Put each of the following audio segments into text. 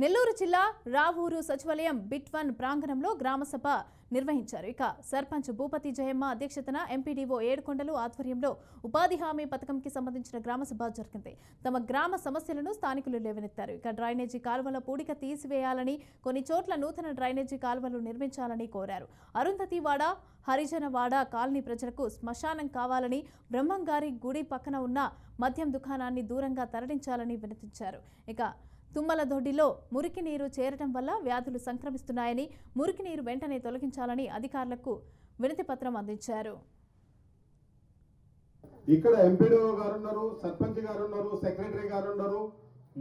నెల్లూరు జిల్లా రావూరు సచివాలయం బిట్1 ప్రాంగణంలో గ్రామసభ నిర్వహించారు. ఇక సర్పంచ్ భూపతి జయమ్మ అధ్యక్షతన ఎంపీడీఓ ఏడుకొండలు ఆధ్వర్యంలో ఉపాధి హామీ పథకంకి సంబంధించిన గ్రామసభ జరిగింది. తమ గ్రామ సమస్యలను స్థానికులు లేవనెత్తారు. ఇక డ్రైనేజీ కాలువల పూడిక తీసివేయాలని, కొన్ని చోట్ల నూతన డ్రైనేజీ కాలువలు నిర్మించాలని కోరారు. అరుంధతివాడ, హరిజనవాడ కాలనీ ప్రజలకు శ్మశానం కావాలని, బ్రహ్మంగారి గుడి పక్కన ఉన్న మద్యం దుకాణాన్ని దూరంగా తరలించాలని వినతించారు. ఇక తుమ్మలదొడ్డిలో మురికి నీరు చేరటం వల్ల వ్యాధులు సంక్రమిస్తున్నాయని, మురికి నీరు వెంటనే తొలగించాలని అధికారులకు వినతి పత్రం అందించారు. ఇక్కడ ఎంపీడీఓ గారు ఉన్నారు, సర్పంచ్ గారు ఉన్నారు, సెక్రటరీ గారు ఉన్నారు.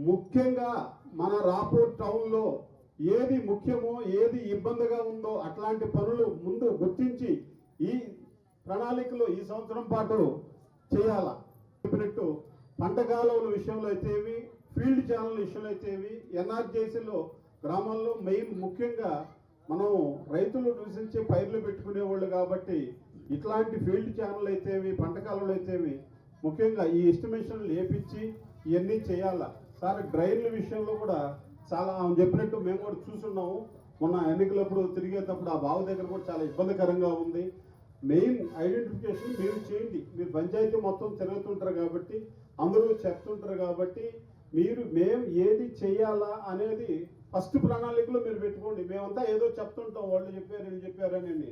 ముఖ్యంగా మన రాపూర్ టౌన్ లో ఏది ముఖ్యమో, ఏది ఇబ్బందిగా ఉందో అట్లాంటి పనులు ముందు గుర్తించి ఈ ప్రణాళికలో ఈ సంవత్సరం పాటు చేయాలా. చెప్పినట్టు పంట కాలువల విషయంలో అయితేవి, ఫీల్డ్ ఛానల్ విషయంలో అయితేవి, ఎన్ఆర్జేసీలో గ్రామాల్లో మెయిన్ ముఖ్యంగా మనం రైతులు నివసించే పైర్లు పెట్టుకునే వాళ్ళు కాబట్టి ఇట్లాంటి ఫీల్డ్ ఛానల్ అయితేవి, పంట కాలువలు అయితేవి ముఖ్యంగా ఈ ఎస్టిమేషన్లు వేపించి ఇవన్నీ చేయాలా. సార్ డ్రైన్ల విషయంలో కూడా చాలా చెప్పినట్టు మేము కూడా చూస్తున్నాము. మొన్న ఎన్నికలప్పుడు తిరిగేటప్పుడు ఆ బావు దగ్గర కూడా చాలా ఇబ్బందికరంగా ఉంది. మెయిన్ ఐడెంటిఫికేషన్ మీరు చేయండి. మీరు పంచాయతీ మొత్తం తిరుగుతుంటారు కాబట్టి, అందరూ చెప్తుంటారు కాబట్టి, మేము ఏది చేయాలా అనేది ఫస్ట్ ప్రణాళికలో మీరు పెట్టుకోండి. మేమంతా ఏదో చెప్తుంటాం, వాళ్ళు చెప్పారు వీళ్ళు చెప్పారు అని.